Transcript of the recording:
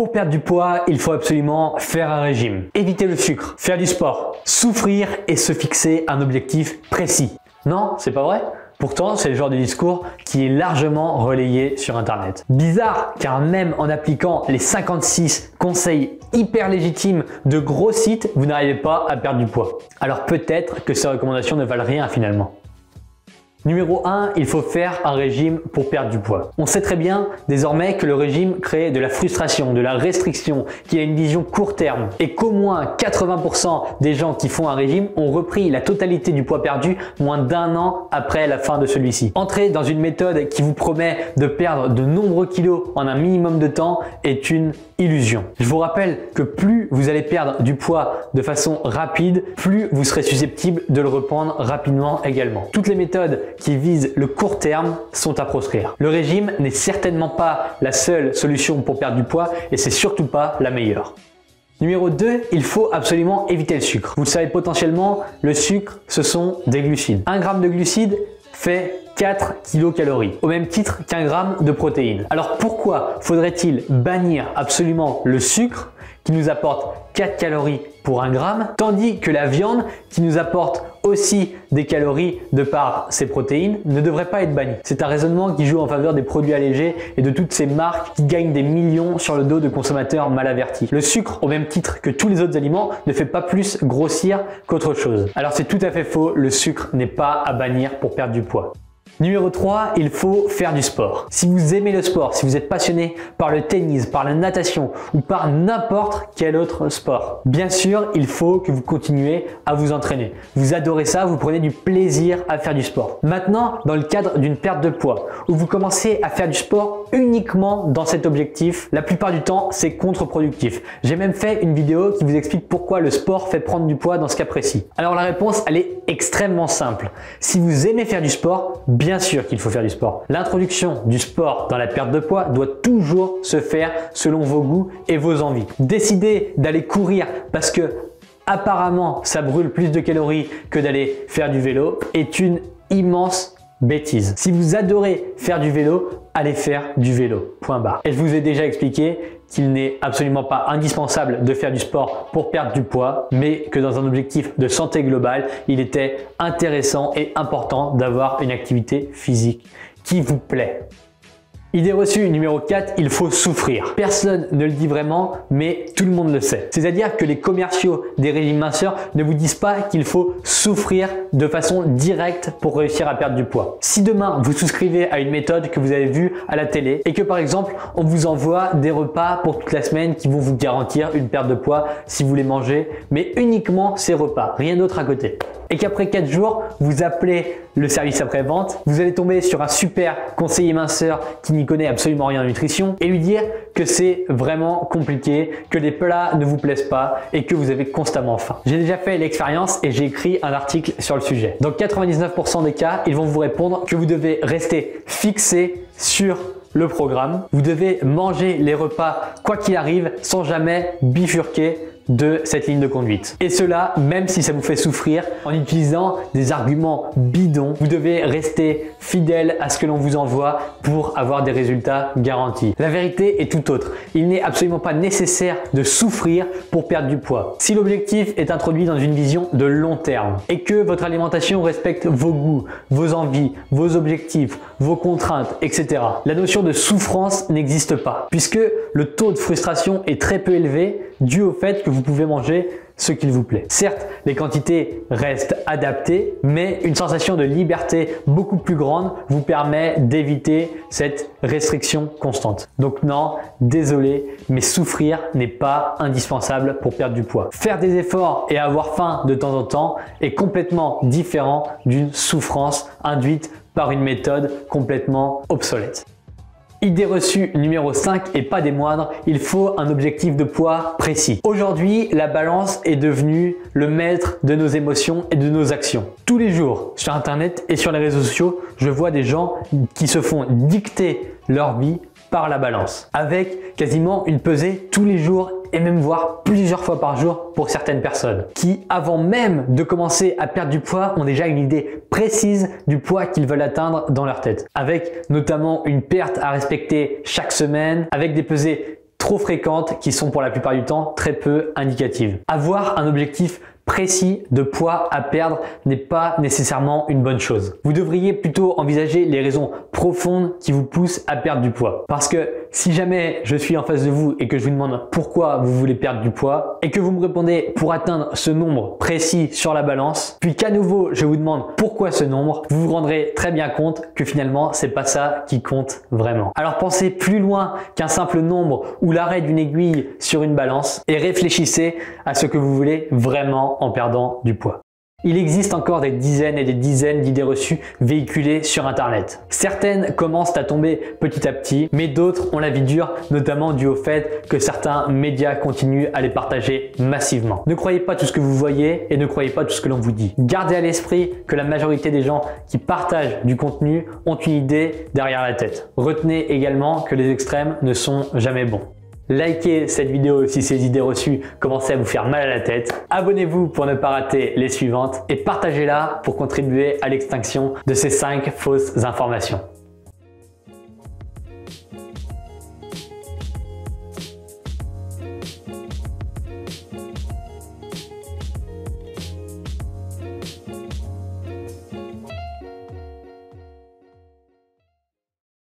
Pour perdre du poids, il faut absolument faire un régime, éviter le sucre, faire du sport, souffrir et se fixer un objectif précis. Non, c'est pas vrai? Pourtant, c'est le genre de discours qui est largement relayé sur Internet. Bizarre, car même en appliquant les 56 conseils hyper légitimes de gros sites, vous n'arrivez pas à perdre du poids. Alors peut-être que ces recommandations ne valent rien finalement. Numéro 1, il faut faire un régime pour perdre du poids. On sait très bien désormais que le régime crée de la frustration, de la restriction, qu'il a une vision court terme et qu'au moins 80% des gens qui font un régime ont repris la totalité du poids perdu moins d'1 an après la fin de celui-ci. Entrer dans une méthode qui vous promet de perdre de nombreux kilos en un minimum de temps est une illusion. Je vous rappelle que plus vous allez perdre du poids de façon rapide, plus vous serez susceptible de le reprendre rapidement également. Toutes les méthodes qui visent le court terme sont à proscrire. Le régime n'est certainement pas la seule solution pour perdre du poids et c'est surtout pas la meilleure. Numéro 2, il faut absolument éviter le sucre. Vous le savez potentiellement, le sucre, ce sont des glucides. 1 gramme de glucides fait 4 kilocalories, au même titre qu'1 gramme de protéines. Alors pourquoi faudrait-il bannir absolument le sucre qui nous apporte 4 calories pour 1 gramme, tandis que la viande qui nous apporte aussi des calories de par ses protéines ne devrait pas être bannie? C'est un raisonnement qui joue en faveur des produits allégés et de toutes ces marques qui gagnent des millions sur le dos de consommateurs mal avertis. Le sucre, au même titre que tous les autres aliments, ne fait pas plus grossir qu'autre chose. Alors c'est tout à fait faux, le sucre n'est pas à bannir pour perdre du poids. Numéro 3, il faut faire du sport. Si vous aimez le sport, si vous êtes passionné par le tennis, par la natation ou par n'importe quel autre sport, bien sûr, il faut que vous continuez à vous entraîner. Vous adorez ça, vous prenez du plaisir à faire du sport. Maintenant, dans le cadre d'une perte de poids, où vous commencez à faire du sport uniquement dans cet objectif, la plupart du temps, c'est contre-productif. J'ai même fait une vidéo qui vous explique pourquoi le sport fait prendre du poids dans ce cas précis. Alors la réponse, elle est extrêmement simple. Si vous aimez faire du sport, bien sûr qu'il faut faire du sport. L'introduction du sport dans la perte de poids doit toujours se faire selon vos goûts et vos envies. Décider d'aller courir parce que apparemment ça brûle plus de calories que d'aller faire du vélo est une immense bêtise. Si vous adorez faire du vélo, allez faire du vélo. Point barre. Et je vous ai déjà expliqué qu'il n'est absolument pas indispensable de faire du sport pour perdre du poids, mais que dans un objectif de santé globale, il était intéressant et important d'avoir une activité physique qui vous plaît. Idée reçue numéro 4, il faut souffrir. Personne ne le dit vraiment, mais tout le monde le sait. C'est-à-dire que les commerciaux des régimes minceurs ne vous disent pas qu'il faut souffrir de façon directe pour réussir à perdre du poids. Si demain vous souscrivez à une méthode que vous avez vue à la télé et que par exemple on vous envoie des repas pour toute la semaine qui vont vous garantir une perte de poids si vous les mangez, mais uniquement ces repas, rien d'autre à côté. Et qu'après 4 jours, vous appelez le service après-vente, vous allez tomber sur un super conseiller minceur qui n'y connaît absolument rien en nutrition et lui dire que c'est vraiment compliqué, que les plats ne vous plaisent pas et que vous avez constamment faim. J'ai déjà fait l'expérience et j'ai écrit un article sur le sujet. Dans 99% des cas, ils vont vous répondre que vous devez rester fixé sur le programme. Vous devez manger les repas quoi qu'il arrive sans jamais bifurquer de cette ligne de conduite. Et cela, même si ça vous fait souffrir, en utilisant des arguments bidons. Vous devez rester fidèle à ce que l'on vous envoie pour avoir des résultats garantis. La vérité est tout autre. Il n'est absolument pas nécessaire de souffrir pour perdre du poids. Si l'objectif est introduit dans une vision de long terme et que votre alimentation respecte vos goûts, vos envies, vos objectifs, vos contraintes, etc., la notion de souffrance n'existe pas puisque le taux de frustration est très peu élevé dû au fait que vous pouvez manger ce qu'il vous plaît. Certes, les quantités restent adaptées, mais une sensation de liberté beaucoup plus grande vous permet d'éviter cette restriction constante. Donc non, désolé, mais souffrir n'est pas indispensable pour perdre du poids. Faire des efforts et avoir faim de temps en temps est complètement différent d'une souffrance induite par une méthode complètement obsolète. Idée reçue numéro 5 et pas des moindres, il faut un objectif de poids précis. Aujourd'hui, la balance est devenue le maître de nos émotions et de nos actions. Tous les jours, sur Internet et sur les réseaux sociaux, je vois des gens qui se font dicter leur vie par la balance, avec quasiment une pesée tous les jours et même voire plusieurs fois par jour pour certaines personnes qui, avant même de commencer à perdre du poids, ont déjà une idée précise du poids qu'ils veulent atteindre dans leur tête, avec notamment une perte à respecter chaque semaine, avec des pesées trop fréquentes qui sont pour la plupart du temps très peu indicatives. Avoir un objectif précis de poids à perdre n'est pas nécessairement une bonne chose. Vous devriez plutôt envisager les raisons profondes qui vous poussent à perdre du poids. Parce que si jamais je suis en face de vous et que je vous demande pourquoi vous voulez perdre du poids et que vous me répondez pour atteindre ce nombre précis sur la balance, puis qu'à nouveau je vous demande pourquoi ce nombre, vous vous rendrez très bien compte que finalement c'est pas ça qui compte vraiment. Alors pensez plus loin qu'un simple nombre ou l'arrêt d'une aiguille sur une balance et réfléchissez à ce que vous voulez vraiment en perdant du poids. Il existe encore des dizaines et des dizaines d'idées reçues véhiculées sur Internet. Certaines commencent à tomber petit à petit, mais d'autres ont la vie dure, notamment dû au fait que certains médias continuent à les partager massivement. Ne croyez pas tout ce que vous voyez et ne croyez pas tout ce que l'on vous dit. Gardez à l'esprit que la majorité des gens qui partagent du contenu ont une idée derrière la tête. Retenez également que les extrêmes ne sont jamais bons. Likez cette vidéo si ces idées reçues commencent à vous faire mal à la tête. Abonnez-vous pour ne pas rater les suivantes et partagez-la pour contribuer à l'extinction de ces 5 fausses informations.